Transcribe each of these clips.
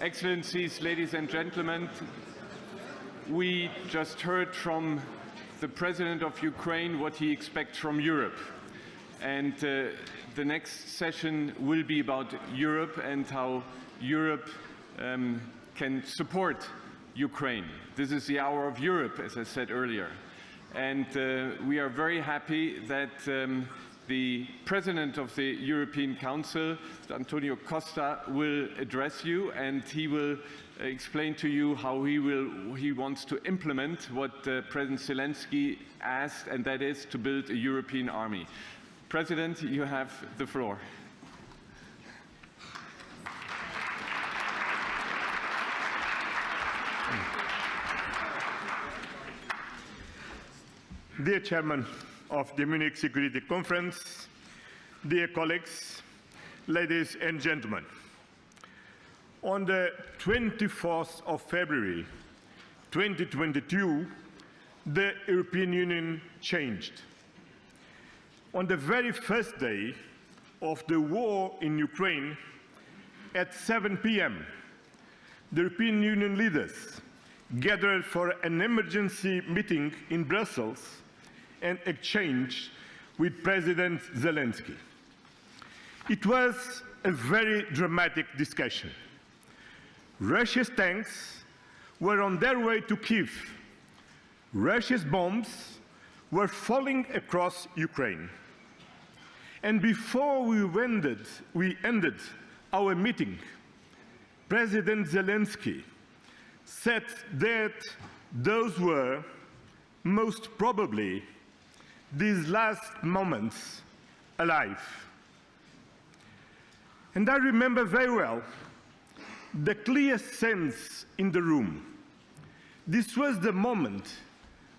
Excellencies, ladies and gentlemen, we just heard from the President of Ukraine what he expects from Europe. And the next session will be about Europe and how Europe can support Ukraine. This is the hour of Europe, as I said earlier. And we are very happy that the President of the European Council, António Costa, will address you, and he will explain to you how he wants to implement what President Zelensky asked, and that is to build a European army. President, you have the floor. Dear Chairman of the Munich Security Conference, dear colleagues, ladies and gentlemen, on the 24th of February 2022, the European Union changed. On the very first day of the war in Ukraine, at 7 p.m., the European Union leaders gathered for an emergency meeting in Brussels and exchanged with President Zelensky. It was a very dramatic discussion. Russia's tanks were on their way to Kyiv. Russia's bombs were falling across Ukraine. And before we ended our meeting, President Zelensky said that those were most probably these last moments alive. And I remember very well the clear sense in the room. This was the moment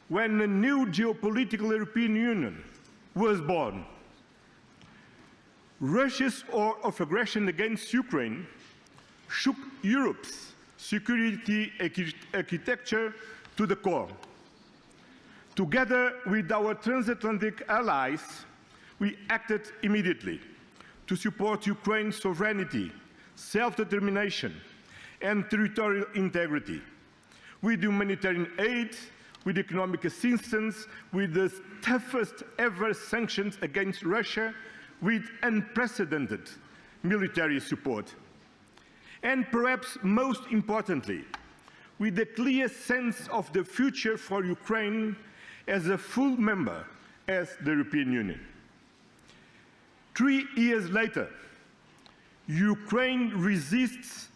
when a new geopolitical European Union was born. Russia's war of aggression against Ukraine shook Europe's security architecture to the core. Together with our transatlantic allies, we acted immediately to support Ukraine's sovereignty, self-determination, and territorial integrity, with humanitarian aid, with economic assistance, with the toughest ever sanctions against Russia, with unprecedented military support. And perhaps most importantly, with a clear sense of the future for Ukraine as a full member of the European Union. 3 years later, Ukraine resists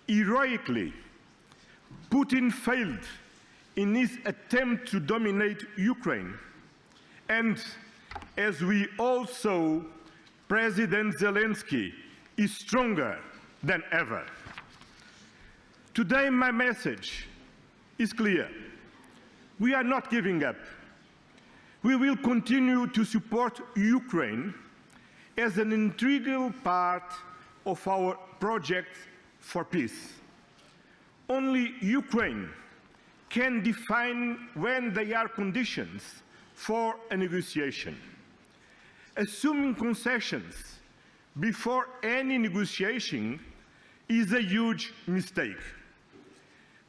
heroically. Putin failed in his attempt to dominate Ukraine. And as we all saw, President Zelensky is stronger than ever. Today, my message is clear. We are not giving up. We will continue to support Ukraine as an integral part of our project for peace. Only Ukraine can define when there are conditions for a negotiation. Assuming concessions before any negotiation is a huge mistake.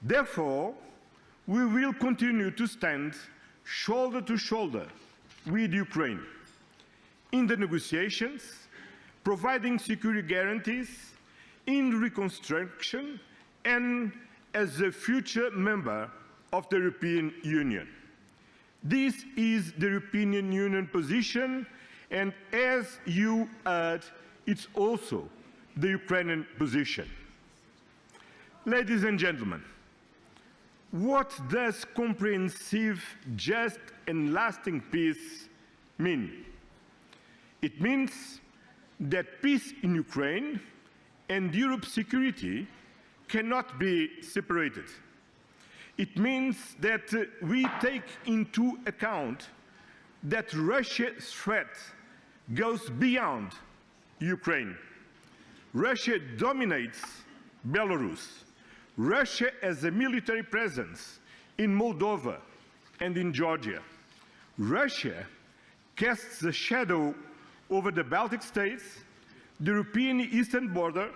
Therefore, we will continue to stand shoulder to shoulder with Ukraine in the negotiations, providing security guarantees, in reconstruction, and as a future member of the European Union. This is the European Union position, and as you heard, it's also the Ukrainian position. Ladies and gentlemen, what does comprehensive, just, and lasting peace mean? It means that peace in Ukraine and Europe's security cannot be separated. It means that we take into account that Russia's threat goes beyond Ukraine. Russia dominates Belarus. Russia has a military presence in Moldova and in Georgia. Russia casts a shadow over the Baltic states, the European eastern border,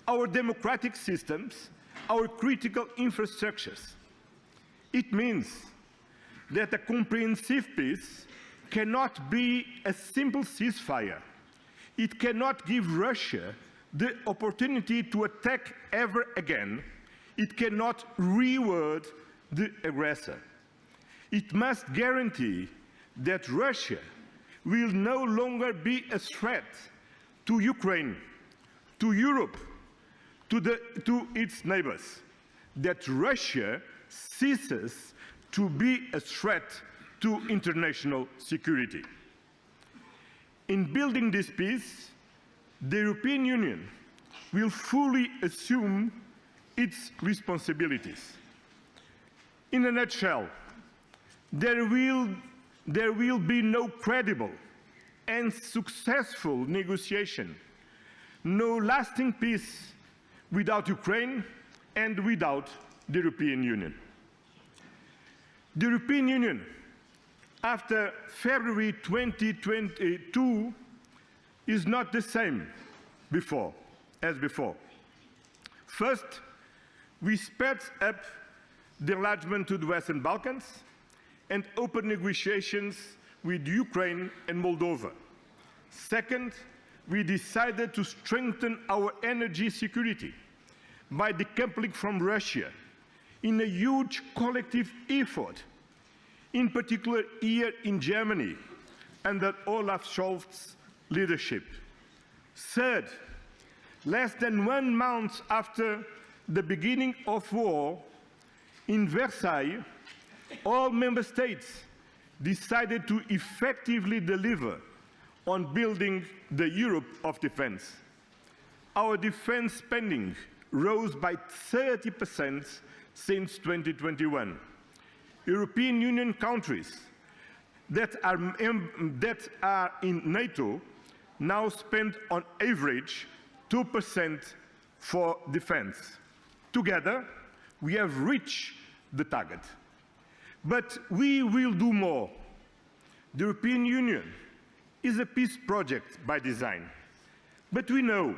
our democratic systems, our critical infrastructures. It means that a comprehensive peace cannot be a simple ceasefire. It cannot give Russia the opportunity to attack ever again. It cannot reward the aggressor. It must guarantee that Russia will no longer be a threat to Ukraine, to Europe, to its neighbors, that Russia ceases to be a threat to international security. In building this peace, the European Union will fully assume its responsibilities. In a nutshell, there will be no credible and successful negotiation, no lasting peace without Ukraine and without the European Union. The European Union, after February 2022, is not the same as before. First, we sped up the enlargement to the Western Balkans and opened negotiations with Ukraine and Moldova. Second, we decided to strengthen our energy security by decoupling from Russia in a huge collective effort, in particular here in Germany, under Olaf Scholz's leadership. Third, less than 1 month after the beginning of war, in Versailles, all member states decided to effectively deliver on building the Europe of defense. Our defense spending rose by 30% since 2021. European Union countries that are in NATO now spend on average 2% for defense. Together, we have reached the target. But we will do more. The European Union is a peace project by design. But we know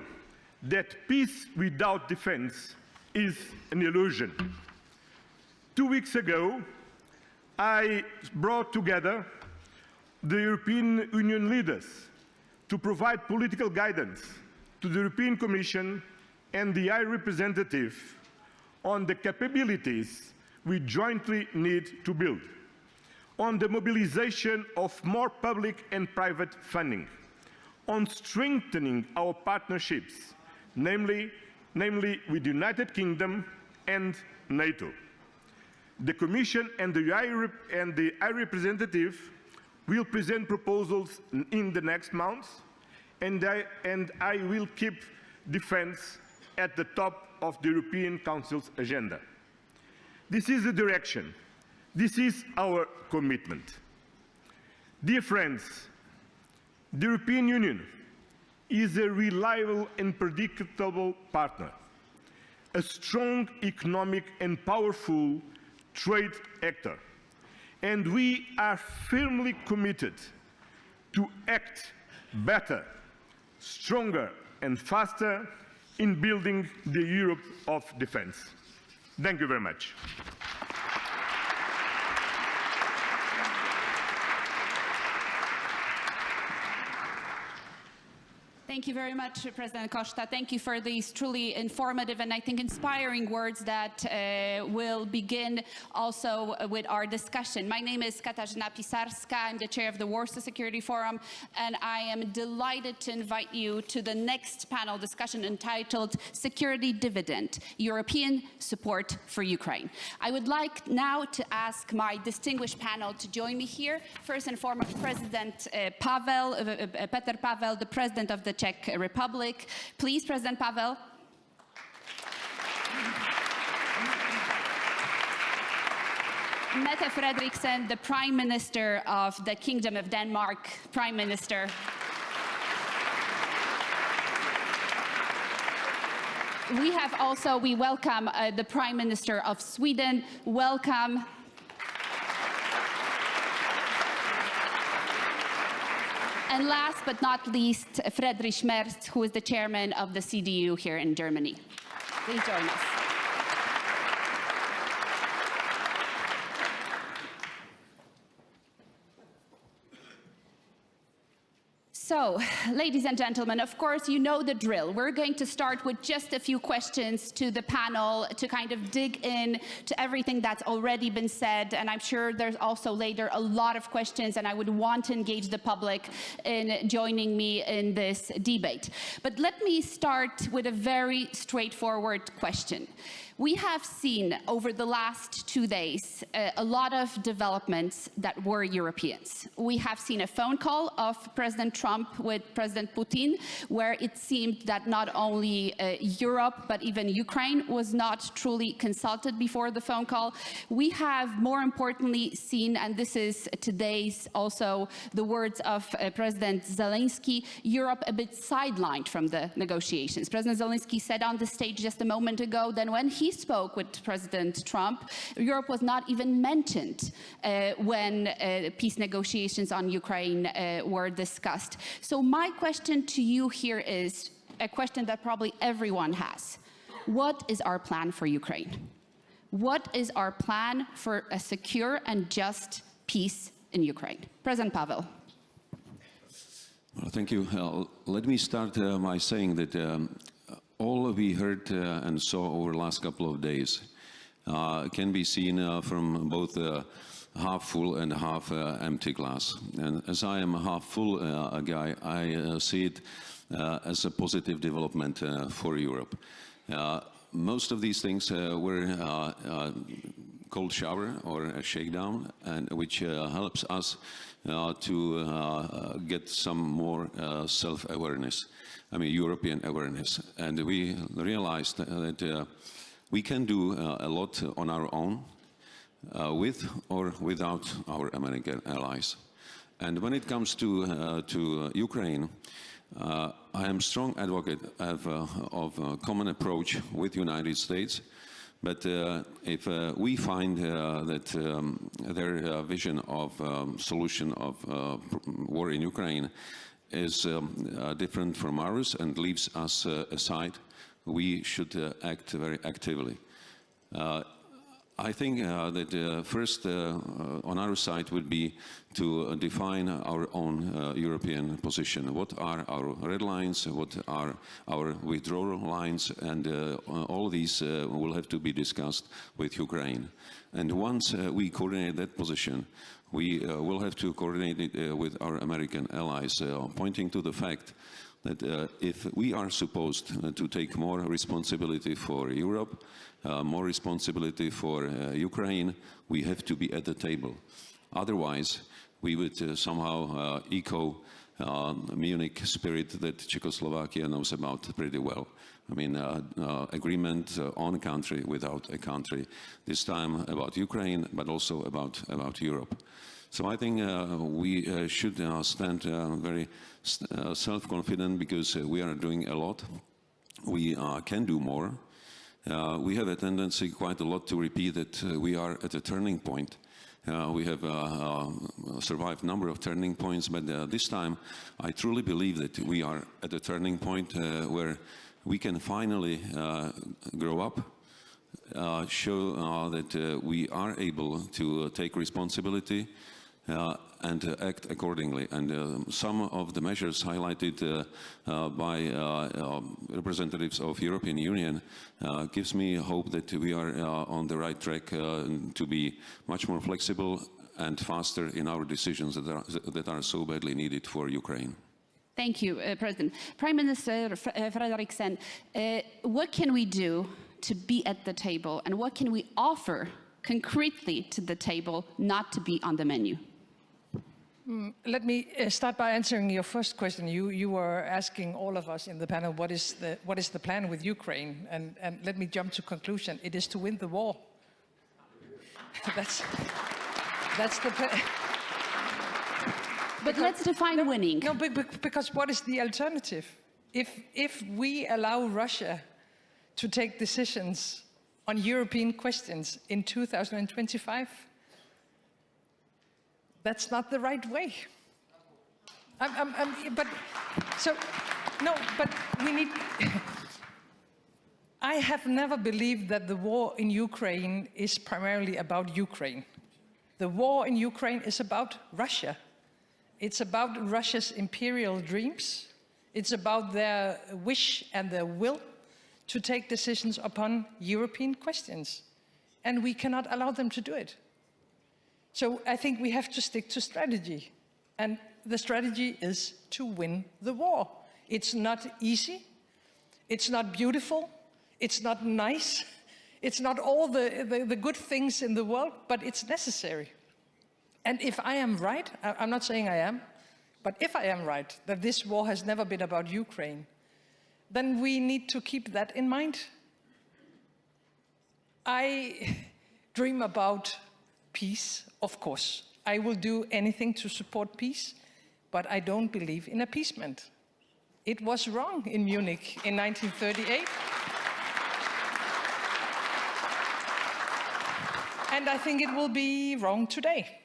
that peace without defense is an illusion. 2 weeks ago, I brought together the European Union leaders to provide political guidance to the European Commission and the High Representative on the capabilities we jointly need to build, on the mobilization of more public and private funding, on strengthening our partnerships, namely with the United Kingdom and NATO. The Commission and the High Representative will present proposals in the next months, and I will keep defense at the top of the European Council's agenda. This is the direction. This is our commitment. Dear friends, the European Union is a reliable and predictable partner, a strong economic and powerful trade actor, and we are firmly committed to act better, stronger and faster in building the Europe of defense. Thank you very much. Thank you very much, President Costa. Thank you for these truly informative and I think inspiring words that will begin also with our discussion. My name is Katarzyna Pisarska. I'm the chair of the Warsaw Security Forum, and I am delighted to invite you to the next panel discussion entitled Security Dividend, European Support for Ukraine. I would like now to ask my distinguished panel to join me here. First and foremost, President Petr Pavel, the President of the Czech Republic. Please, President Pavel. Mette Frederiksen, the Prime Minister of the Kingdom of Denmark. Prime Minister. We welcome the Prime Minister of Sweden. Welcome. And last but not least, Friedrich Merz, who is the chairman of the CDU here in Germany. Please join us. So, ladies and gentlemen, of course, you know the drill. We're going to start with just a few questions to the panel to kind of dig in to everything that's already been said. And I'm sure there's also later a lot of questions, and I would want to engage the public in joining me in this debate. But let me start with a very straightforward question. We have seen over the last 2 days a lot of developments that were Europeans. We have seen a phone call of President Trump with President Putin, where it seemed that not only Europe, but even Ukraine was not truly consulted before the phone call. We have, more importantly, seen, and this is today's also the words of President Zelensky, Europe a bit sidelined from the negotiations. President Zelensky said on the stage just a moment ago that when he spoke with President Trump, Europe was not even mentioned when peace negotiations on Ukraine were discussed. So my question to you here is a question that probably everyone has. What is our plan for Ukraine? What is our plan for a secure and just peace in Ukraine? President Pavel. Well, thank you. Let me start by saying that all we heard and saw over the last couple of days can be seen from both half full and half empty glass. And as I am a half full guy, I see it as a positive development for Europe. Most of these things were cold shower or a shakedown, and which helps us to get some more self-awareness. I mean, European awareness. And we realized that we can do a lot on our own, with or without our American allies. And when it comes to Ukraine, I am a strong advocate of a common approach with the United States. But if we find that their vision of solution of war in Ukraine is different from ours and leaves us aside, we should act very actively. I think that first on our side would be to define our own European position. What are our red lines? What are our withdrawal lines? And all these will have to be discussed with Ukraine. And once we coordinate that position, we will have to coordinate it with our American allies, pointing to the fact that if we are supposed to take more responsibility for Europe, more responsibility for Ukraine, we have to be at the table. Otherwise, we would somehow echo Munich spirit that Czechoslovakia knows about pretty well. I mean, agreement on a country without a country, this time about Ukraine, but also about Europe. So I think we should stand very self-confident because we are doing a lot. We can do more. We have a tendency quite a lot to repeat that we are at a turning point. We have survived a number of turning points, but this time I truly believe that we are at a turning point where we can finally grow up, show that we are able to take responsibility and act accordingly. And some of the measures highlighted by representatives of European Union gives me hope that we are on the right track to be much more flexible and faster in our decisions that are so badly needed for Ukraine. Thank you, President. Prime Minister Frederiksen, what can we do to be at the table, and what can we offer concretely to the table not to be on the menu? Let me start by answering your first question. You were asking all of us in the panel, what is the plan with Ukraine? And let me jump to conclusion. It is to win the war. that's the plan. But let's define winning. No, because what is the alternative? If we allow Russia to take decisions on European questions in 2025, that's not the right way. But so, no, but we need. I have never believed that the war in Ukraine is primarily about Ukraine. The war in Ukraine is about Russia. It's about Russia's imperial dreams. It's about their wish and their will to take decisions upon European questions. And we cannot allow them to do it. So I think we have to stick to strategy. And the strategy is to win the war. It's not easy. It's not beautiful. It's not nice. It's not all the good things in the world, but it's necessary. And if I am right, I'm not saying I am, but if I am right, that this war has never been about Ukraine, then we need to keep that in mind. I dream about peace, of course. I will do anything to support peace, but I don't believe in appeasement. It was wrong in Munich in 1938. And I think it will be wrong today.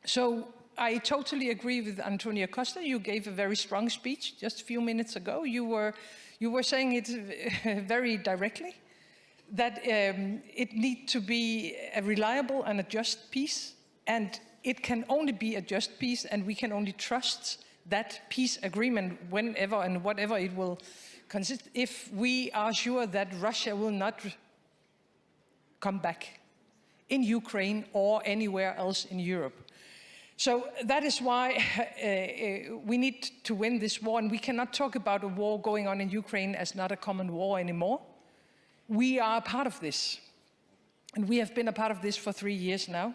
So I totally agree with António Costa. You gave a very strong speech just a few minutes ago. You were saying it very directly, that it needs to be a reliable and a just peace, and it can only be a just peace, and we can only trust that peace agreement whenever and whatever it will consist, if we are sure that Russia will not come back in Ukraine or anywhere else in Europe. So that is why we need to win this war, and we cannot talk about a war going on in Ukraine as not a common war anymore. We are a part of this, and we have been a part of this for 3 years now.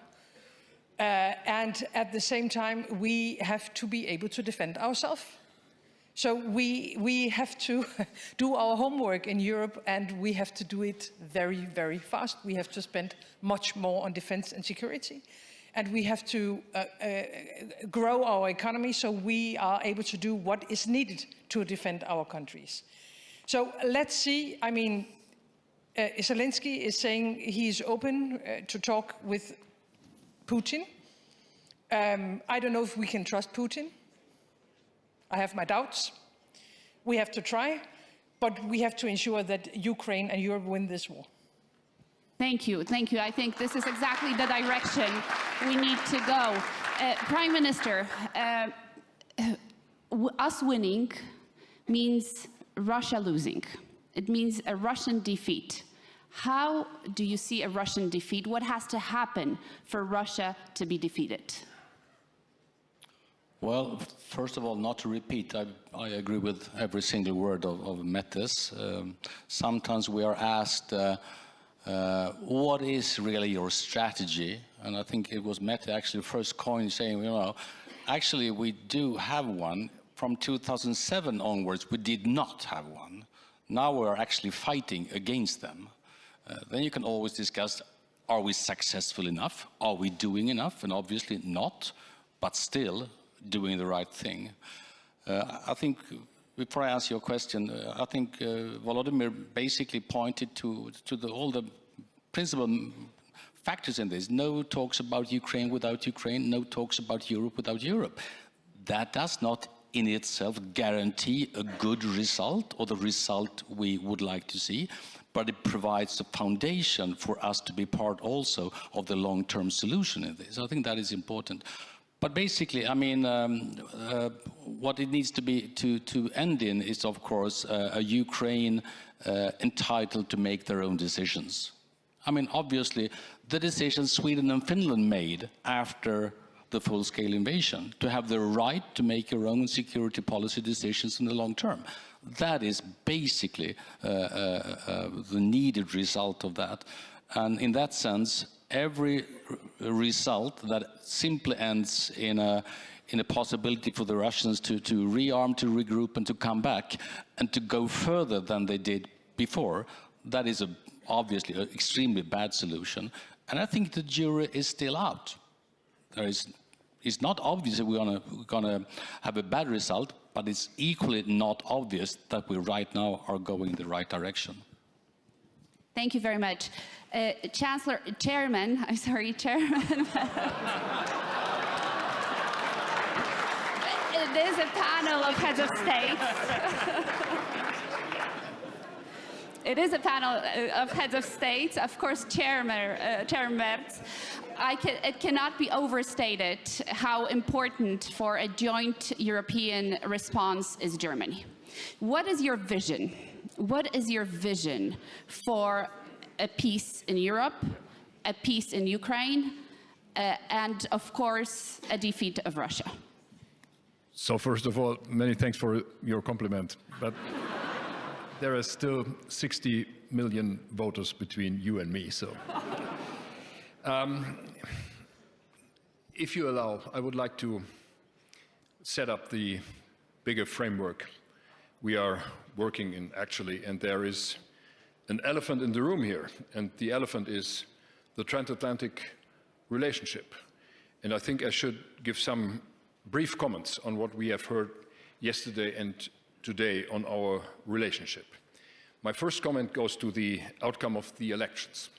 And at the same time, we have to be able to defend ourselves. So we have to do our homework in Europe, and we have to do it very, very fast. We have to spend much more on defense and security. And we have to grow our economy so we are able to do what is needed to defend our countries. So let's see. I mean, Zelensky is saying he is open to talk with Putin. I don't know if we can trust Putin. I have my doubts. We have to try, but we have to ensure that Ukraine and Europe win this war. Thank you, thank you. I think this is exactly the direction we need to go. Prime Minister, us winning means Russia losing. It means a Russian defeat. How do you see a Russian defeat? What has to happen for Russia to be defeated? Well, first of all, not to repeat, I agree with every single word of Mette's. Sometimes we are asked, what is really your strategy? And I think it was Mette actually first coined saying, you know, actually we do have one. From 2007 onwards, we did not have one. Now we're actually fighting against them. Then you can always discuss, are we successful enough? Are we doing enough? And obviously not, but still doing the right thing. I think, before I answer your question, I think Volodymyr basically pointed to all the principal factors in this. No talks about Ukraine without Ukraine, no talks about Europe without Europe. That does not in itself guarantee a good result or the result we would like to see, but it provides a foundation for us to be part also of the long-term solution in this. I think that is important. But basically, I mean, what it needs to be to end in is, of course, a Ukraine entitled to make their own decisions. I mean, obviously, the decisions Sweden and Finland made after the full-scale invasion, to have the right to make your own security policy decisions in the long term. That is basically the needed result of that. And in that sense, every result that simply ends in a possibility for the Russians to rearm, to regroup, and to come back, and to go further than they did before, that is obviously an extremely bad solution. And I think the jury is still out. It's not obvious that we're gonna have a bad result, but it's equally not obvious that we right now are going in the right direction. Thank you very much. Chairman. it is a panel of heads of state. It is a panel of heads of state. Of course, Chair Merz, it cannot be overstated how important for a joint European response is Germany. What is your vision? What is your vision for a peace in Europe, a peace in Ukraine, and of course, a defeat of Russia? So first of all, many thanks for your compliment. But there are still 60 million voters between you and me, so. If you allow, I would like to set up the bigger framework we are working in, actually, and there is an elephant in the room here, and the elephant is the transatlantic relationship. And I think I should give some brief comments on what we have heard yesterday and today on our relationship. My first comment goes to the outcome of the elections.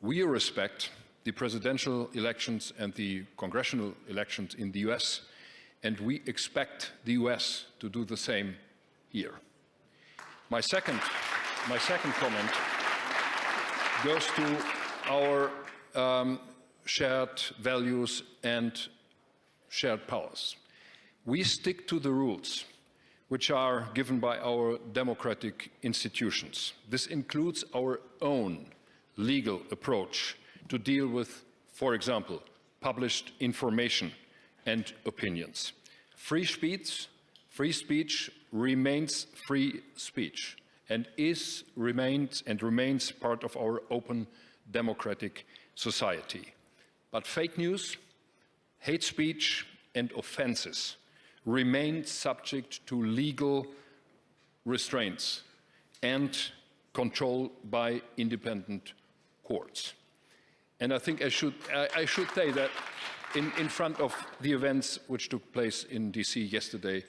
We respect the presidential elections and the congressional elections in the US, and we expect the US to do the same here. My second comment goes to our shared values and shared powers. We stick to the rules which are given by our democratic institutions. This includes our own legal approach to deal with, for example, published information and opinions. Free speech remains free speech and remains part of our open democratic society. But fake news, hate speech and offenses remain subject to legal restraints and control by independent courts. And I think I should say that in front of the events which took place in DC yesterday,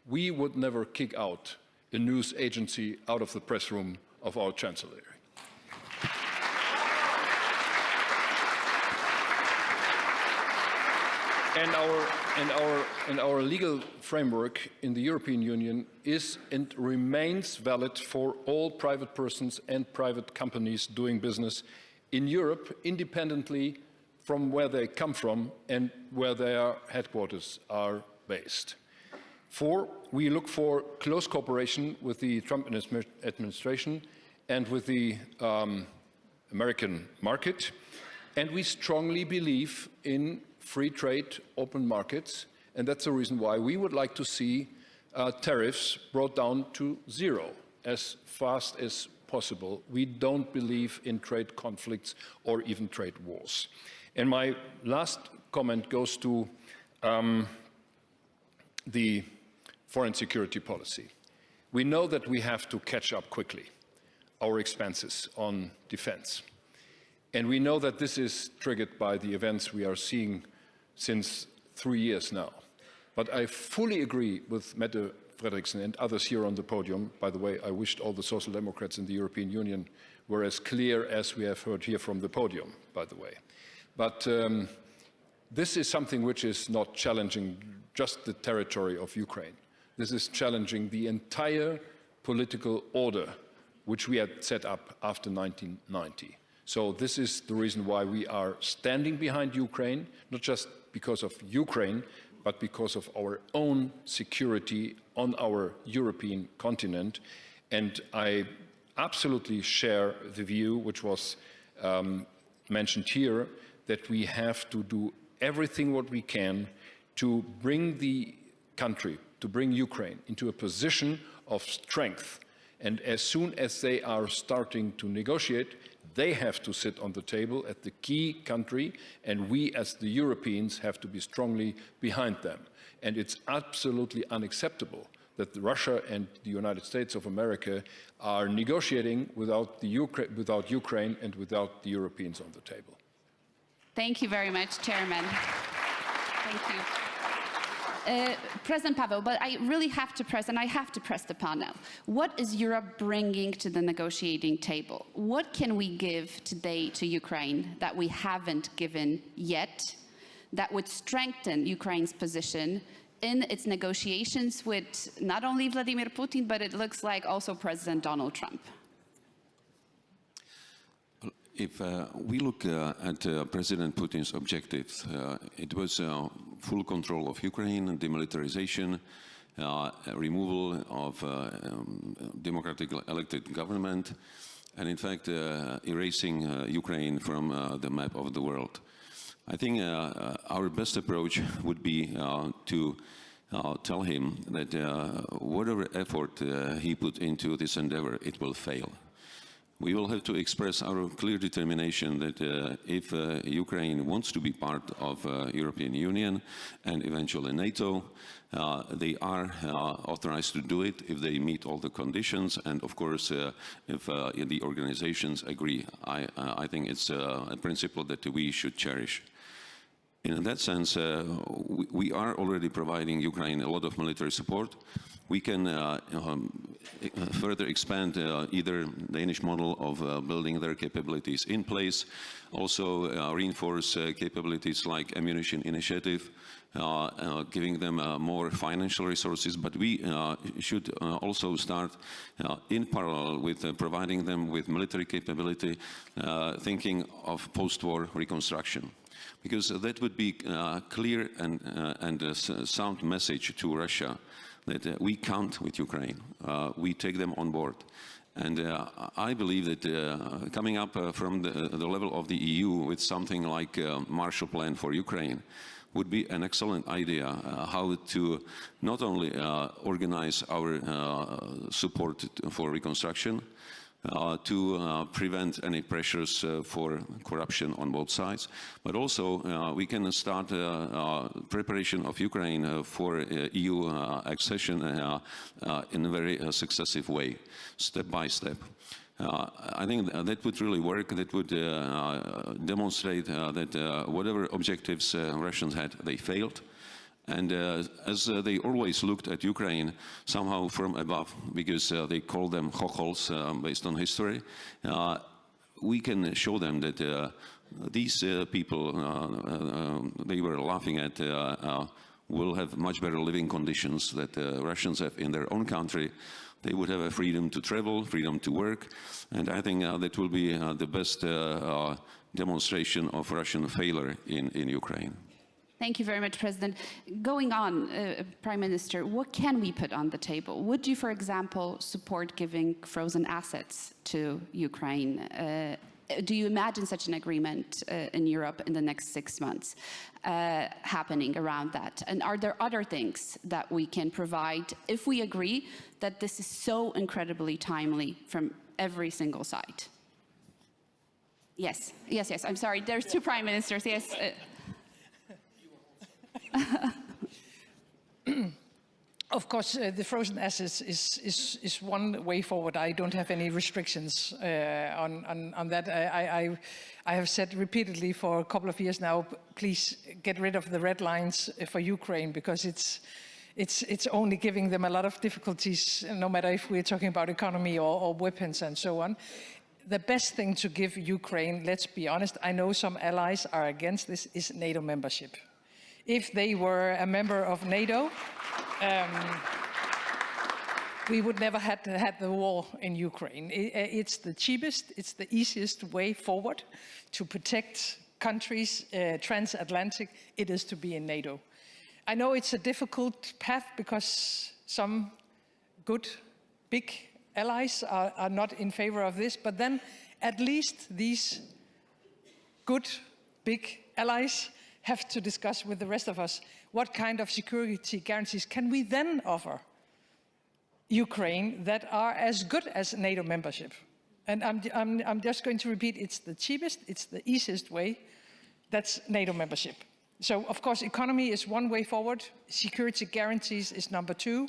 we would never kick out a news agency out of the press room of our chancellery. And our legal framework in the European Union is and remains valid for all private persons and private companies doing business in Europe, independently from where they come from and where their headquarters are based. We look for close cooperation with the Trump administration and with the American market, and we strongly believe in free trade, open markets, and that's the reason why we would like to see tariffs brought down to zero as fast as possible. We don't believe in trade conflicts or even trade wars. And my last comment goes to the foreign security policy. We know that we have to catch up quickly our expenses on defense. And we know that this is triggered by the events we are seeing since 3 years now. But I fully agree with Mette Frederiksen and others here on the podium. By the way, I wished all the Social Democrats in the European Union were as clear as we have heard here from the podium, by the way. But this is something which is not challenging just the territory of Ukraine. This is challenging the entire political order which we had set up after 1990. So this is the reason why we are standing behind Ukraine, not just because of Ukraine, but because of our own security on our European continent. And I absolutely share the view, which was mentioned here, that we have to do everything what we can to bring the country, to bring Ukraine into a position of strength. And as soon as they are starting to negotiate, they have to sit on the table at the key country, and we as the Europeans have to be strongly behind them. And it's absolutely unacceptable that Russia and the United States of America are negotiating without Ukraine and without the Europeans on the table. Thank you very much, Chairman. Thank you. President Pavel, but I really have to press, and I have to press the panel. What is Europe bringing to the negotiating table? What can we give today to Ukraine that we haven't given yet, that would strengthen Ukraine's position in its negotiations with not only Vladimir Putin, but it looks like also President Donald Trump? If we look at President Putin's objectives, it was full control of Ukraine, demilitarization, removal of democratic elected government, and in fact erasing Ukraine from the map of the world. I think our best approach would be to tell him that whatever effort he put into this endeavor, it will fail. We will have to express our clear determination that if Ukraine wants to be part of European Union and eventually NATO, they are authorized to do it if they meet all the conditions, and of course if the organizations agree. I think it's a principle that we should cherish. In that sense, we are already providing Ukraine a lot of military support. We can further expand either Danish model of building their capabilities in place, also reinforce capabilities like ammunition initiative, giving them more financial resources, but we should also start in parallel with providing them with military capability, thinking of post-war reconstruction. Because that would be a clear and a sound message to Russia that we count with Ukraine, we take them on board. And I believe that coming up from the level of the EU with something like a Marshall Plan for Ukraine would be an excellent idea how to not only organize our support for reconstruction, to prevent any pressures for corruption on both sides, but also we can start preparation of Ukraine for EU accession in a very successive way, step by step. I think that would really work. That would demonstrate that whatever objectives Russians had, they failed. And as they always looked at Ukraine somehow from above, because they call them chochols based on history, we can show them that these people they were laughing at will have much better living conditions that Russians have in their own country. They would have a freedom to travel, freedom to work, and I think that will be the best demonstration of Russian failure in Ukraine. Thank you very much, President. Going on, Prime Minister, what can we put on the table? Would you, for example, support giving frozen assets to Ukraine? Do you imagine such an agreement in Europe in the next 6 months happening around that? And are there other things that we can provide if we agree that this is so incredibly timely from every single side? Yes, yes, yes, I'm sorry, there's two Prime Ministers, yes. Of course, the frozen assets is one way forward. I don't have any restrictions on that. I have said repeatedly for a couple of years now, please get rid of the red lines for Ukraine, because it's only giving them a lot of difficulties, no matter if we're talking about economy or weapons and so on. The best thing to give Ukraine, let's be honest, I know some allies are against this, is NATO membership. If they were a member of NATO, we would never have had the war in Ukraine. It's the cheapest, it's the easiest way forward to protect countries transatlantic. It is to be in NATO. I know it's a difficult path because some good, big allies are not in favor of this, but then at least these good, big allies have to discuss with the rest of us what kind of security guarantees can we then offer Ukraine that are as good as NATO membership. And I'm just going to repeat, it's the cheapest, it's the easiest way, that's NATO membership. So of course economy is one way forward, security guarantees is number two.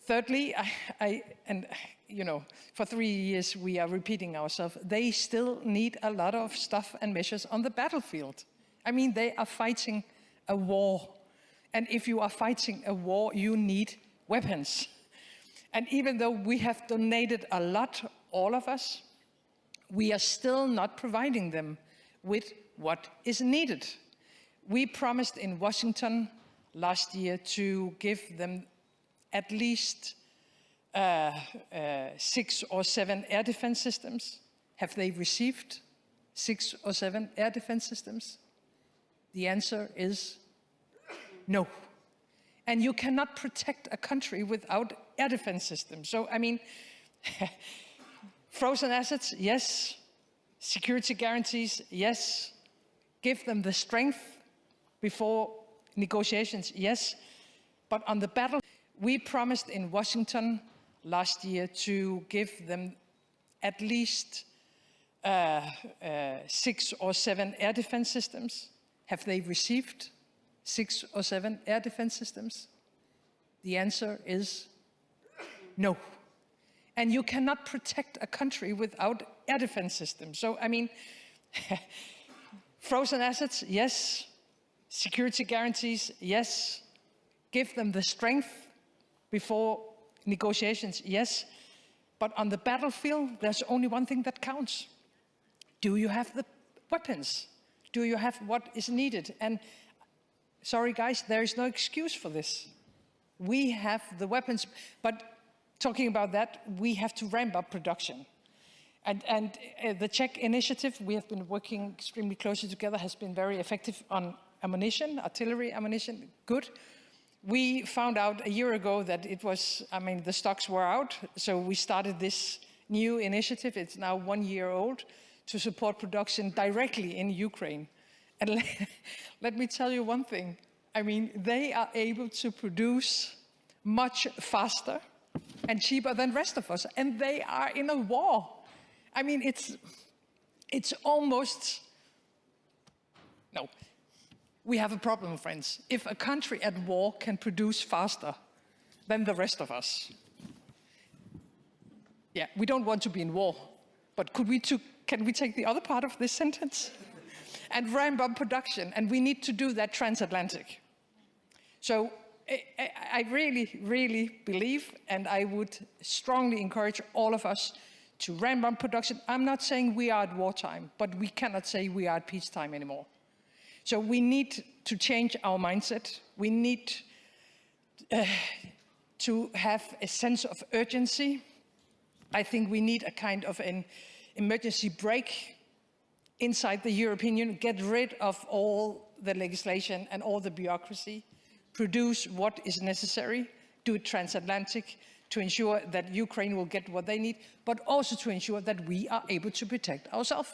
Thirdly, and you know, for 3 years we are repeating ourselves, they still need a lot of stuff and measures on the battlefield. I mean, they are fighting a war. And if you are fighting a war, you need weapons. And even though we have donated a lot, all of us, we are still not providing them with what is needed. We promised in Washington last year to give them at least 6 or 7 air defense systems. Have they received 6 or 7 air defense systems? The answer is no. And you cannot protect a country without air defense systems. So, I mean, frozen assets, yes. Security guarantees, yes. Give them the strength before negotiations, yes. But on the battle, we promised in Washington last year to give them at least 6 or 7 air defense systems. Have they received 6 or 7 air defense systems? The answer is no. And you cannot protect a country without air defense systems. So, I mean, frozen assets, yes. Security guarantees, yes. Give them the strength before negotiations, yes. But on the battlefield, there's only one thing that counts. Do you have the weapons? Do you have what is needed? And sorry, guys, there is no excuse for this. We have the weapons, but talking about that, we have to ramp up production. And the Czech initiative, we have been working extremely closely together, has been very effective on ammunition, artillery ammunition, good. We found out a year ago that it was, I mean, the stocks were out, so we started this new initiative. It's now 1 year old, to support production directly in Ukraine. And let me tell you one thing. I mean, they are able to produce much faster and cheaper than the rest of us, and they are in a war. I mean, it's almost, no. We have a problem, friends. If a country at war can produce faster than the rest of us, yeah, we don't want to be in war, but can we take the other part of this sentence? And ramp up production, and we need to do that transatlantic. So I really, really believe, and I would strongly encourage all of us to ramp up production. I'm not saying we are at wartime, but we cannot say we are at peacetime anymore. So we need to change our mindset. We need to have a sense of urgency. I think we need a kind of an emergency brake inside the European Union, get rid of all the legislation and all the bureaucracy, produce what is necessary, do it transatlantic to ensure that Ukraine will get what they need, but also to ensure that we are able to protect ourselves.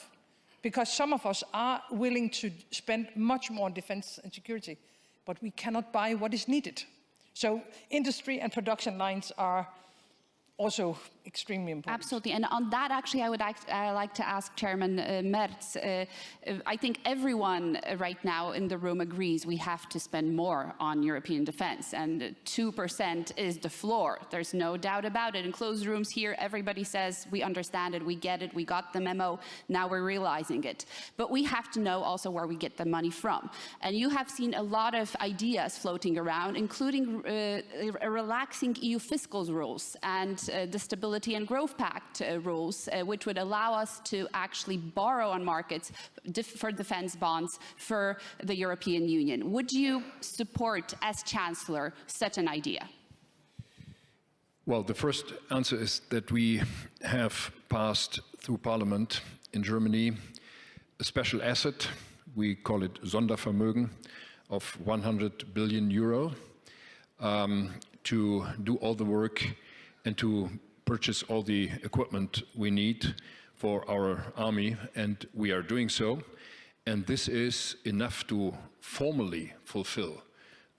Because some of us are willing to spend much more on defense and security, but we cannot buy what is needed. So industry and production lines are also extremely important. Absolutely, and on that actually I would like to ask Chairman Merz. I think everyone right now in the room agrees we have to spend more on European defense, and 2% is the floor. There's no doubt about it. In closed rooms here, everybody says we understand it, we get it, we got the memo, now we're realizing it. But we have to know also where we get the money from. And you have seen a lot of ideas floating around, including relaxing EU fiscal rules and the Stability and Growth Pact rules, which would allow us to actually borrow on markets for defense bonds for the European Union. Would you support, as Chancellor, such an idea? Well, the first answer is that we have passed through Parliament in Germany a special asset, we call it Sondervermögen, of 100 billion euro to do all the work and to purchase all the equipment we need for our army, and we are doing so. And this is enough to formally fulfill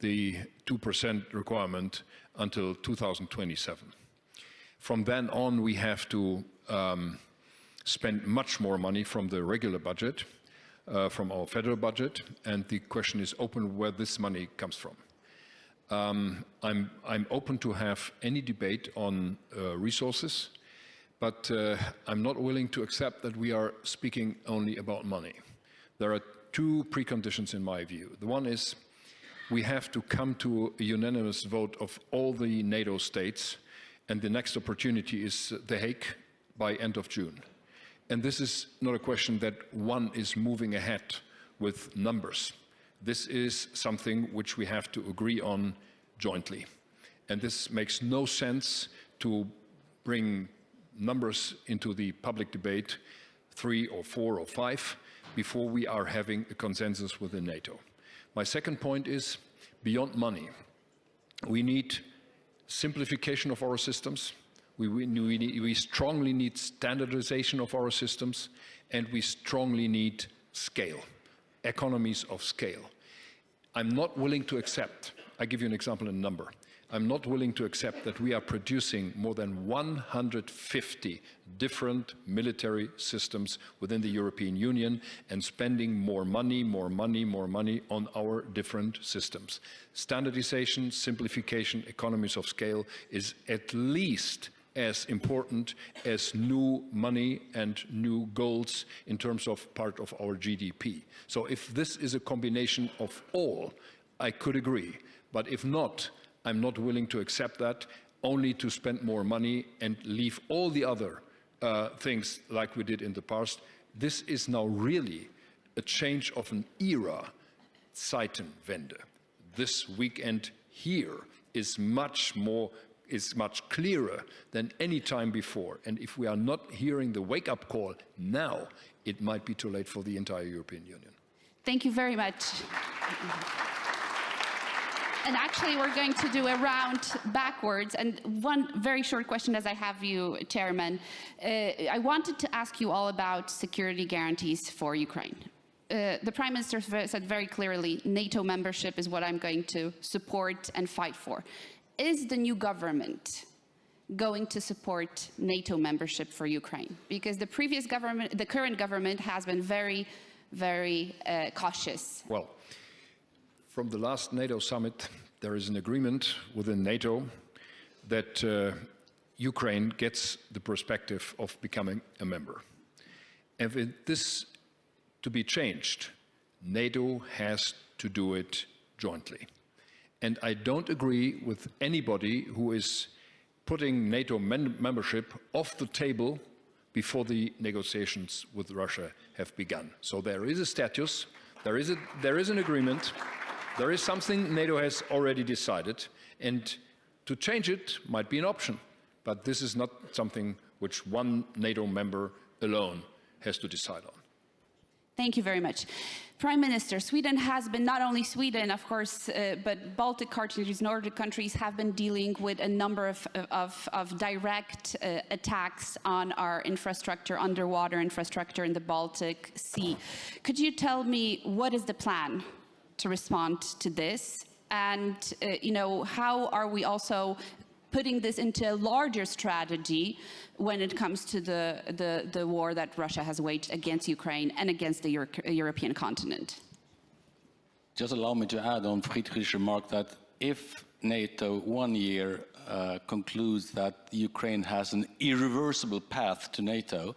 the 2% requirement until 2027. From then on, we have to spend much more money from the regular budget, from our federal budget, and the question is open where this money comes from. I'm open to have any debate on resources, but I'm not willing to accept that we are speaking only about money. There are two preconditions in my view. The one is we have to come to a unanimous vote of all the NATO states, and the next opportunity is The Hague by end of June. And this is not a question that one is moving ahead with numbers. This is something which we have to agree on jointly. And this makes no sense to bring numbers into the public debate, 3 or 4 or 5, before we are having a consensus within NATO. My second point is, beyond money, we need simplification of our systems, we strongly need standardization of our systems, and we strongly need scale, economies of scale. I'm not willing to accept, I give you an example in number, I'm not willing to accept that we are producing more than 150 different military systems within the European Union and spending more money on our different systems. Standardization, simplification, economies of scale is at least as important as new money and new goals in terms of part of our GDP. So if this is a combination of all, I could agree. But if not, I'm not willing to accept that, only to spend more money and leave all the other things like we did in the past. This is now really a change of an era, Zeitenwende. This weekend here is much clearer than any time before. And if we are not hearing the wake-up call now, it might be too late for the entire European Union. Thank you very much. And actually, we're going to do a round backwards. And one very short question as I have you, Chairman. I wanted to ask you all about security guarantees for Ukraine. The Prime Minister said very clearly, NATO membership is what I'm going to support and fight for. Is the new government going to support NATO membership for Ukraine? Because the previous government, the current government has been very, very cautious. Well, from the last NATO summit, there is an agreement within NATO that Ukraine gets the perspective of becoming a member. And for this to be changed, NATO has to do it jointly. And I don't agree with anybody who is putting NATO membership off the table before the negotiations with Russia have begun. So there is a status, there is an agreement. There is something NATO has already decided, and to change it might be an option. But this is not something which one NATO member alone has to decide on. Thank you very much. Prime Minister, Sweden has been, not only Sweden, of course, but Baltic countries, Nordic countries have been dealing with a number of direct attacks on our infrastructure, underwater infrastructure in the Baltic Sea. Could you tell me what is the plan to respond to this, and how are we also putting this into a larger strategy when it comes to the war that Russia has waged against Ukraine and against the European continent? Just allow me to add on Friedrich's remark that if NATO 1 year concludes that Ukraine has an irreversible path to NATO,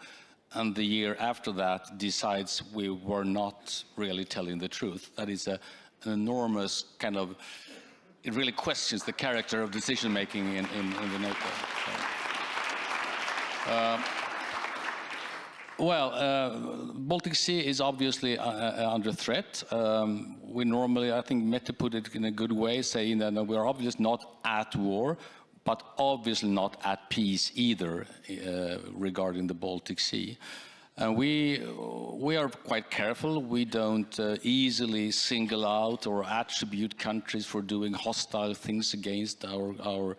and the year after that decides we were not really telling the truth, that is an enormous kind of, it really questions the character of decision-making in the NATO. Baltic Sea is obviously under threat. We normally, I think Mette put it in a good way, saying that we are obviously not at war, but obviously not at peace either regarding the Baltic Sea. And we are quite careful. We don't easily single out or attribute countries for doing hostile things against our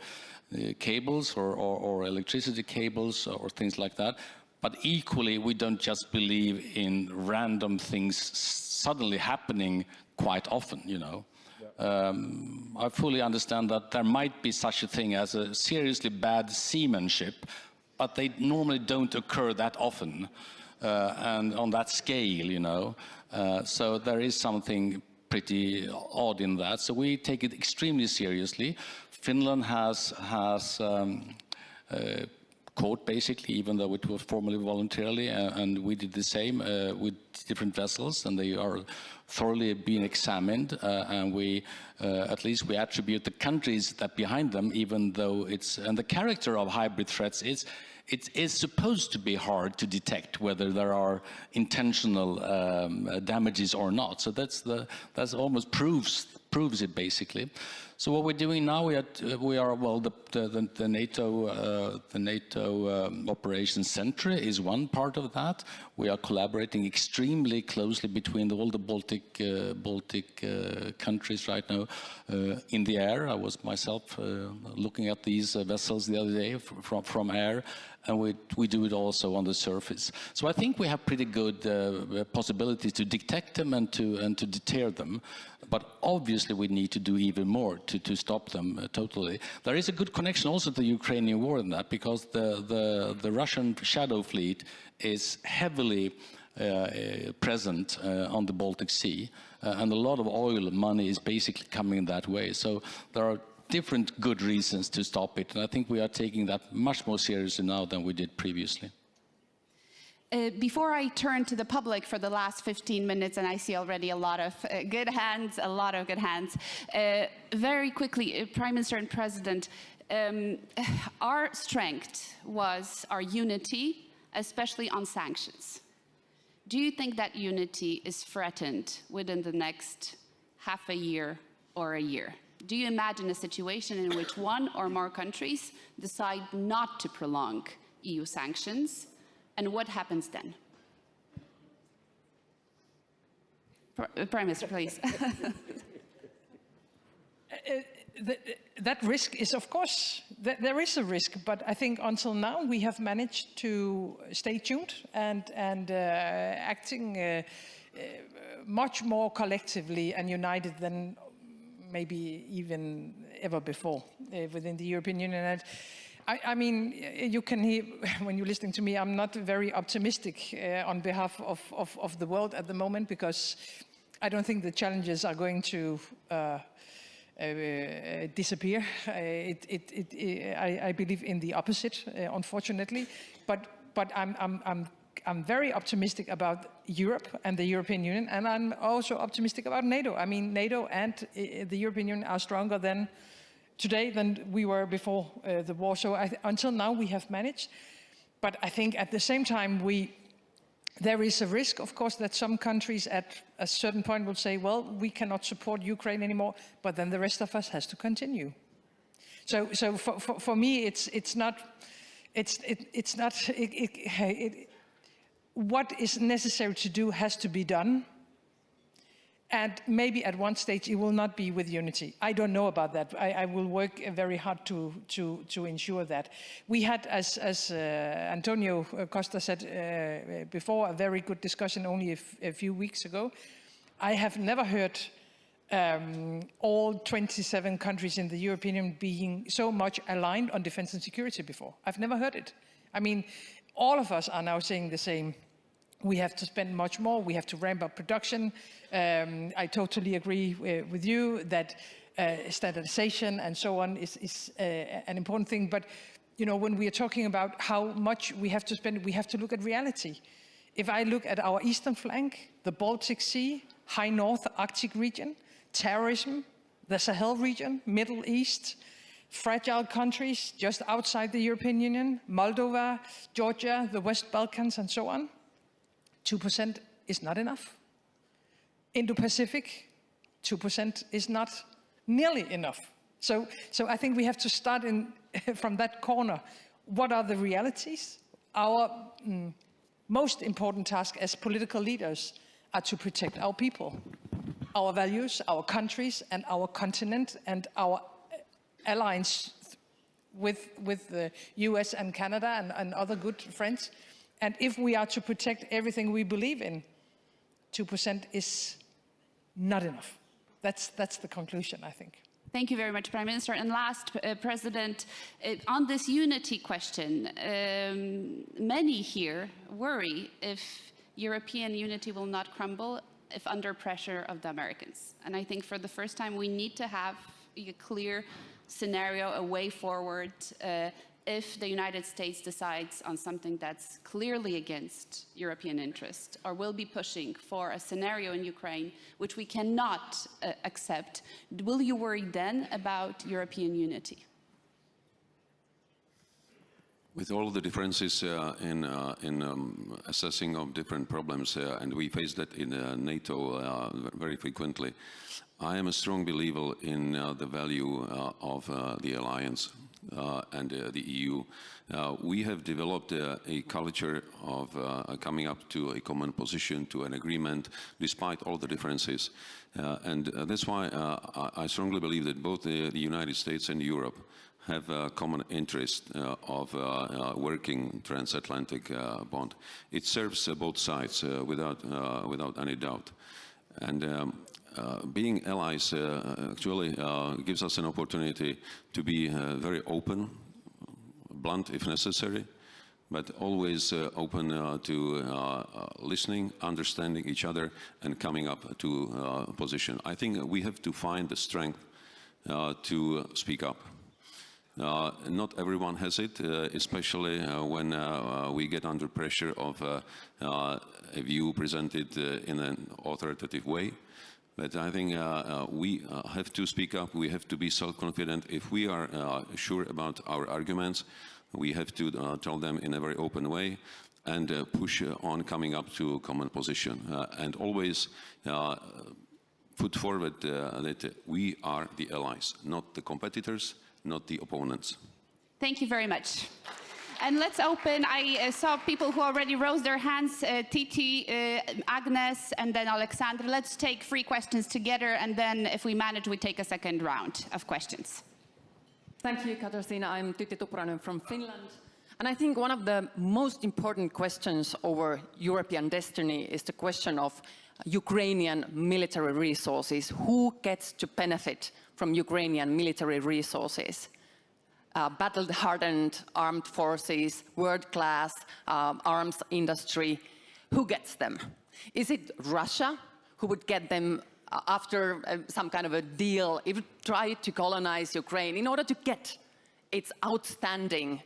cables or electricity cables or things like that. But equally, we don't just believe in random things suddenly happening quite often, I fully understand that there might be such a thing as a seriously bad seamanship, but they normally don't occur that often and on that scale, So there is something pretty odd in that. So we take it extremely seriously. Finland has court, basically, even though it was formally voluntarily, and we did the same with different vessels, and they are thoroughly being examined, and we, at least we attribute the countries that behind them, even though it's, and the character of hybrid threats is, it is supposed to be hard to detect whether there are intentional damages or not. So that's almost proves it, basically. So what we're doing now, we are well, the NATO Operations Center is one part of that. We are collaborating extremely closely between all the Baltic countries right now in the air. I was myself looking at these vessels the other day from air, and we do it also on the surface. So I think we have pretty good possibilities to detect them and to deter them. But obviously we need to do even more to stop them totally. There is a good connection also to the Ukrainian war in that, because the Russian shadow fleet is heavily present on the Baltic Sea, and a lot of oil money is basically coming that way. So there are different good reasons to stop it, and I think we are taking that much more seriously now than we did previously. Before I turn to the public for the last 15 minutes, and I see already a lot of good hands, very quickly, Prime Minister and President, our strength was our unity, especially on sanctions. Do you think that unity is threatened within the next half a year or a year? Do you imagine a situation in which one or more countries decide not to prolong EU sanctions? And what happens then? Prime Minister, please. That risk is, of course, there is a risk, but I think until now we have managed to stay tuned and acting much more collectively and united than maybe even ever before within the European Union. And I mean, you can hear, when you're listening to me, I'm not very optimistic on behalf of the world at the moment, because I don't think the challenges are going to disappear. I believe in the opposite, unfortunately. But I'm very optimistic about Europe and the European Union, and I'm also optimistic about NATO. I mean, NATO and the European Union are stronger today than we were before the war. So until now we have managed, but I think at the same time there is a risk, of course, that some countries at a certain point will say, well, we cannot support Ukraine anymore, but then the rest of us has to continue. So for me, what is necessary to do has to be done. And maybe at one stage it will not be with unity. I don't know about that. I will work very hard to ensure that. We had, as António Costa said before, a very good discussion only a few weeks ago. I have never heard all 27 countries in the European Union being so much aligned on defense and security before. I've never heard it. I mean, all of us are now saying the same. We have to spend much more. We have to ramp up production. I totally agree with you that standardization and so on is an important thing. But you know, when we are talking about how much we have to spend, we have to look at reality. If I look at our eastern flank, the Baltic Sea, high north Arctic region, terrorism, the Sahel region, Middle East, fragile countries just outside the European Union, Moldova, Georgia, the West Balkans, and so on, 2% is not enough. Indo-Pacific, 2% is not nearly enough. So I think we have to start from that corner. What are the realities? Our most important task as political leaders are to protect our people, our values, our countries, and our continent, and our alliance with the US and Canada and other good friends. And if we are to protect everything we believe in, 2% is not enough. That's the conclusion, I think. Thank you very much, Prime Minister. And last, President, on this unity question, many here worry if European unity will not crumble if under pressure of the Americans. And I think for the first time we need to have a clear scenario, a way forward if the United States decides on something that's clearly against European interest, or will be pushing for a scenario in Ukraine which we cannot accept, will you worry then about European unity? With all the differences in assessing of different problems, and we face that in NATO very frequently, I am a strong believer in the value of the alliance and the EU. We have developed a culture of coming up to a common position, to an agreement, despite all the differences. And that's why I strongly believe that both the United States and Europe have a common interest of working transatlantic bond. It serves both sides without any doubt. And being allies actually gives us an opportunity to be very open, blunt if necessary, but always open to listening, understanding each other, and coming up to a position. I think we have to find the strength to speak up. Not everyone has it, especially when we get under pressure of a view presented in an authoritative way. But I think we have to speak up, we have to be self-confident. If we are sure about our arguments, we have to tell them in a very open way and push on coming up to a common position. And always put forward that we are the allies, not the competitors, not the opponents. Thank you very much. And let's open, I saw people who already rose their hands, Titi, Agnes, and then Alexander. Let's take 3 questions together, and then if we manage, we take a second round of questions. Thank you, Katarzyna. I'm Titi Tuppurainen from Finland. And I think one of the most important questions over European destiny is the question of Ukrainian military resources. Who gets to benefit from Ukrainian military resources? Battle-hardened armed forces, world-class arms industry. Who gets them? Is it Russia who would get them after some kind of a deal? It would try to colonize Ukraine in order to get its outstanding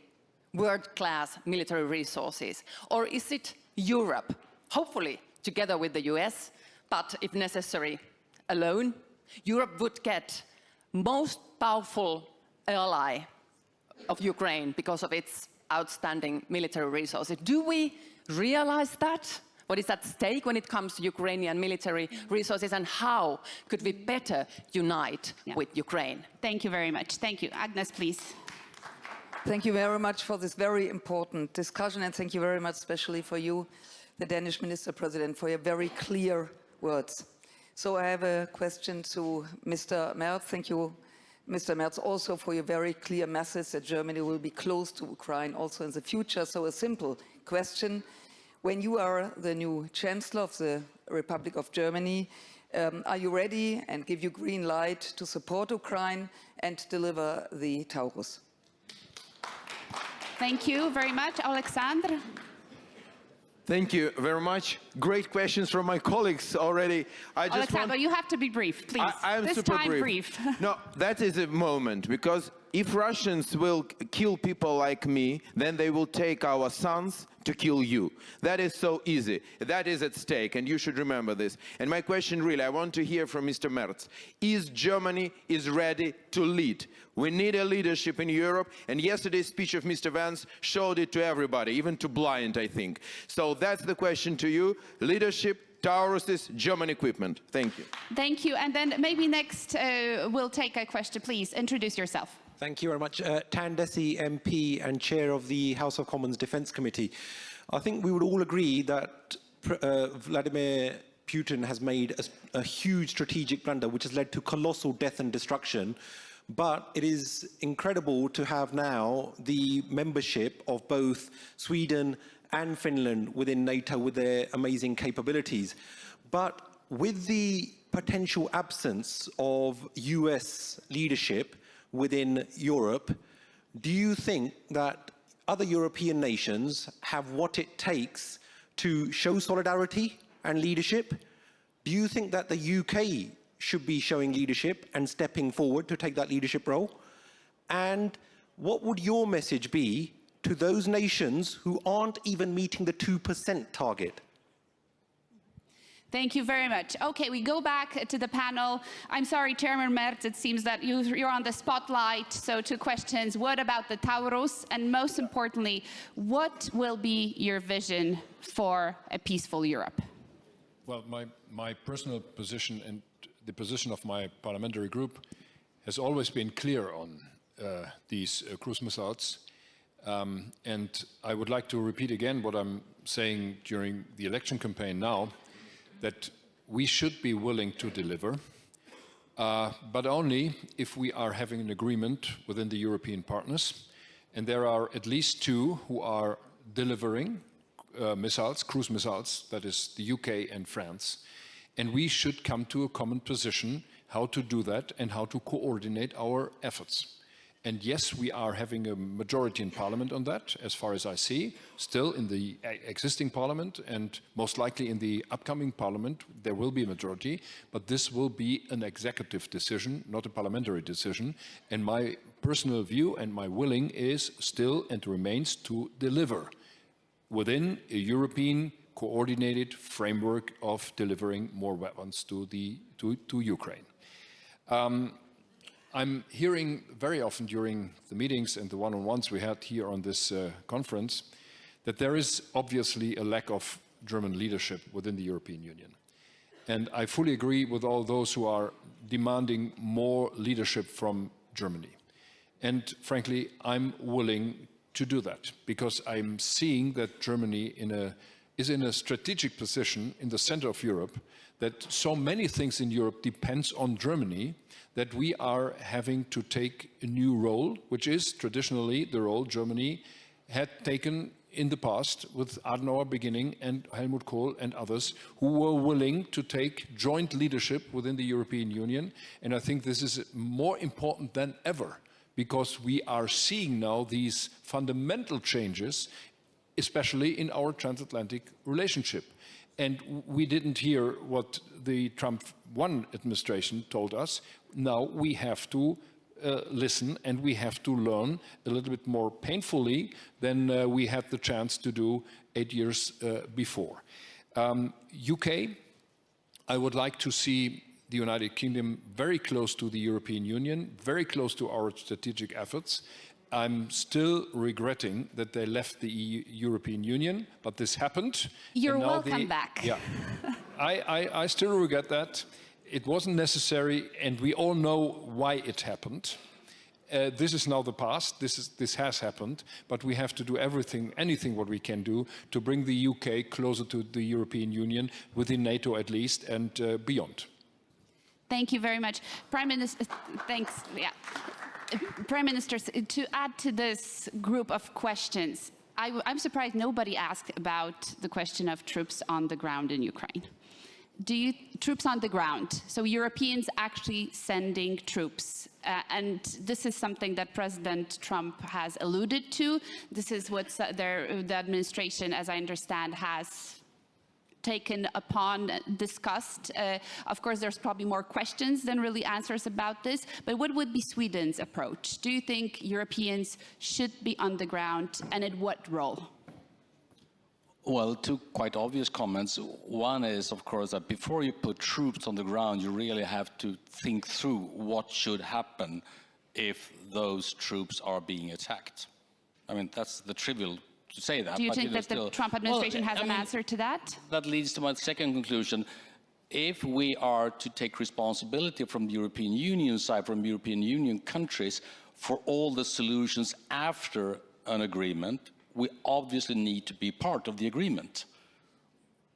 world-class military resources? Or is it Europe, hopefully together with the US, but if necessary, alone? Europe would get most powerful ally of Ukraine because of its outstanding military resources. Do we realize that? What is at stake when it comes to Ukrainian military resources, and how could we better unite with Ukraine? Thank you very much. Thank you. Agnes, please. Thank you very much for this very important discussion, and thank you very much especially for you, the Danish Minister President, for your very clear words. So I have a question to Mr. Merz. Thank you, Mr. Merz, also for your very clear message that Germany will be close to Ukraine also in the future. So a simple question. When you are the new Chancellor of the Republic of Germany, are you ready and give you green light to support Ukraine and deliver the Taurus? Thank you very much. Alexander? Thank you very much. Great questions from my colleagues already. Alexander, you have to be brief, please. I am this super time brief. No, that is a moment, because if Russians will kill people like me, then they will take our sons to kill you. That is so easy. That is at stake, and you should remember this. And my question really, I want to hear from Mr. Merz. Is Germany ready to lead? We need a leadership in Europe, and yesterday's speech of Mr. Vance showed it to everybody, even to blind, I think. So that's the question to you. Leadership, Tauruses, German equipment. Thank you. Thank you. And then maybe next we'll take a question. Please introduce yourself. Thank you very much. Tan Desi, MP and Chair of the House of Commons Defence Committee. I think we would all agree that Vladimir Putin has made a huge strategic blunder which has led to colossal death and destruction. But it is incredible to have now the membership of both Sweden and Finland within NATO with their amazing capabilities. But with the potential absence of US leadership within Europe, do you think that other European nations have what it takes to show solidarity and leadership? Do you think that the UK should be showing leadership and stepping forward to take that leadership role? And what would your message be to those nations who aren't even meeting the 2% target? Thank you very much. Okay, we go back to the panel. I'm sorry, Chairman Merz, it seems that you're on the spotlight. So 2 questions. What about the Taurus? And most importantly, what will be your vision for a peaceful Europe? Well, my personal position and the position of my parliamentary group has always been clear on these cruise missiles. And I would like to repeat again what I'm saying during the election campaign now, that we should be willing to deliver, but only if we are having an agreement within the European partners. And there are at least 2 who are delivering missiles, cruise missiles, that is the UK and France. And we should come to a common position how to do that and how to coordinate our efforts. And yes, we are having a majority in Parliament on that, as far as I see. Still in the existing Parliament, and most likely in the upcoming Parliament, there will be a majority. But this will be an executive decision, not a parliamentary decision. And my personal view and my willing is still and remains to deliver within a European coordinated framework of delivering more weapons to Ukraine. I'm hearing very often during the meetings and the one-on-ones we had here on this conference that there is obviously a lack of German leadership within the European Union. And I fully agree with all those who are demanding more leadership from Germany. And frankly, I'm willing to do that because I'm seeing that Germany is in a strategic position in the center of Europe, that so many things in Europe depends on Germany, that we are having to take a new role, which is traditionally the role Germany had taken in the past with Adenauer beginning and Helmut Kohl and others who were willing to take joint leadership within the European Union. And I think this is more important than ever because we are seeing now these fundamental changes, especially in our transatlantic relationship. And we didn't hear what the Trump 1 administration told us. Now we have to listen and we have to learn a little bit more painfully than we had the chance to do 8 years before. UK, I would like to see the United Kingdom very close to the European Union, very close to our strategic efforts. I'm still regretting that they left the European Union, but this happened. You're welcome back. Yeah, I still regret that. It wasn't necessary, and we all know why it happened. This is now the past. This has happened, but we have to do anything what we can do to bring the UK closer to the European Union, within NATO at least, and beyond. Thank you very much, Prime Minister. Thanks. Yeah. Prime Minister, to add to this group of questions, I'm surprised nobody asked about the question of troops on the ground in Ukraine. Troops on the ground, so Europeans actually sending troops. And this is something that President Trump has alluded to. This is what the administration, as I understand, has taken upon, discussed. Of course, there's probably more questions than really answers about this, but what would be Sweden's approach? Do you think Europeans should be on the ground, and in what role? Well, 2 quite obvious comments. One is, of course, that before you put troops on the ground, you really have to think through what should happen if those troops are being attacked. I mean, that's the trivial to say that. Do you think that the Trump administration has an answer to that? That leads to my second conclusion. If we are to take responsibility from the European Union side, from European Union countries, for all the solutions after an agreement, we obviously need to be part of the agreement.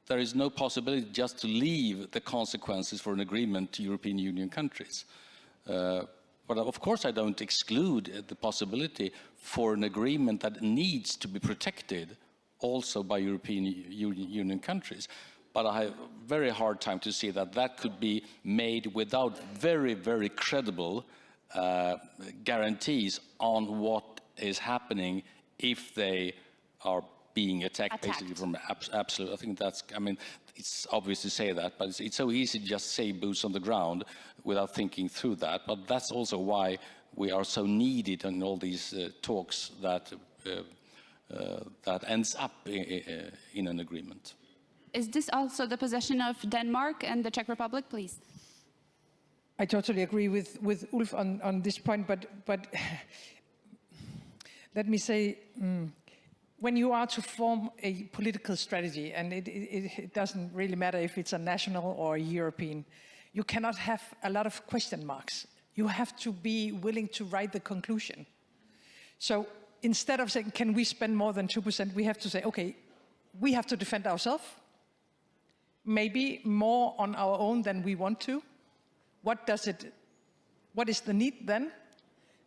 There is no possibility just to leave the consequences for an agreement to European Union countries. But of course I don't exclude the possibility for an agreement that needs to be protected also by European Union countries. But I have a very hard time to see that that could be made without very, very credible guarantees on what is happening if they are being attacked. Basically from absolute. I think that's, I mean, it's obvious to say that, but it's so easy to just say boots on the ground without thinking through that. But that's also why we are so needed in all these talks that that ends up in an agreement. Is this also the position of Denmark and the Czech Republic, please? I totally agree with Ulf on this point, but let me say, when you are to form a political strategy, and it doesn't really matter if it's a national or a European, you cannot have a lot of question marks. You have to be willing to write the conclusion. So instead of saying, can we spend more than 2%, we have to say, okay, we have to defend ourselves, maybe more on our own than we want to. What is the need then?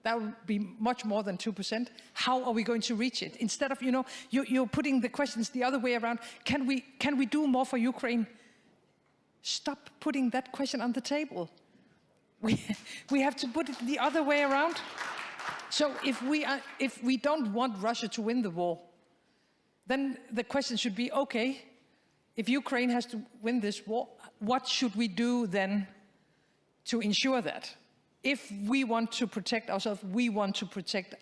That would be much more than 2%. How are we going to reach it? Instead of, you're putting the questions the other way around. Can we do more for Ukraine? Stop putting that question on the table. We have to put it the other way around. So if we don't want Russia to win the war, then the question should be, okay, if Ukraine has to win this war, what should we do then to ensure that? If we want to protect ourselves, we want to protect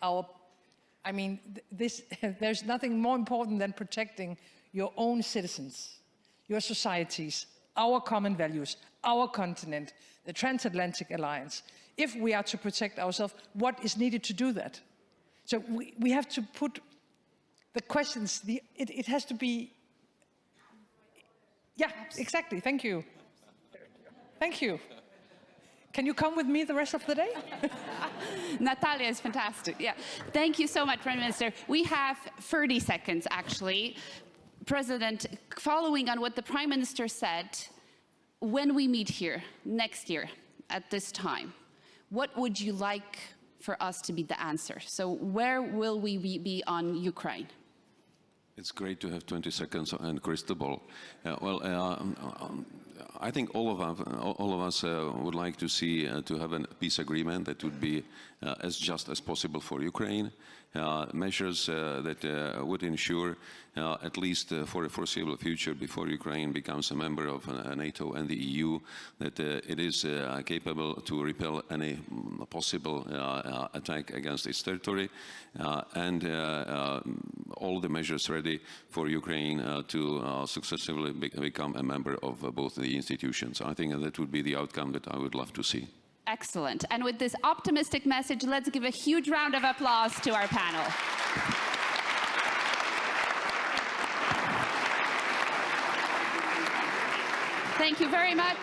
there's nothing more important than protecting your own citizens, your societies, our common values, our continent, the transatlantic alliance. If we are to protect ourselves, what is needed to do that? So we have to put the questions, it has to be, yeah, exactly, thank you. Thank you. Can you come with me the rest of the day? Natalia is fantastic. Yeah. Thank you so much, Prime Minister. We have 30 seconds, actually. President, following on what the Prime Minister said, when we meet here next year at this time, what would you like for us to be the answer? So where will we be on Ukraine? It's great to have 20 seconds and crystal ball. I think all of us would like to see to have a peace agreement that would be as just as possible for Ukraine. Measures that would ensure, at least for a foreseeable future, before Ukraine becomes a member of NATO and the EU, that it is capable to repel any possible attack against its territory, and all the measures ready for Ukraine to successfully become a member of both the institutions. I think that would be the outcome that I would love to see. Excellent. And with this optimistic message, let's give a huge round of applause to our panel. Thank you very much.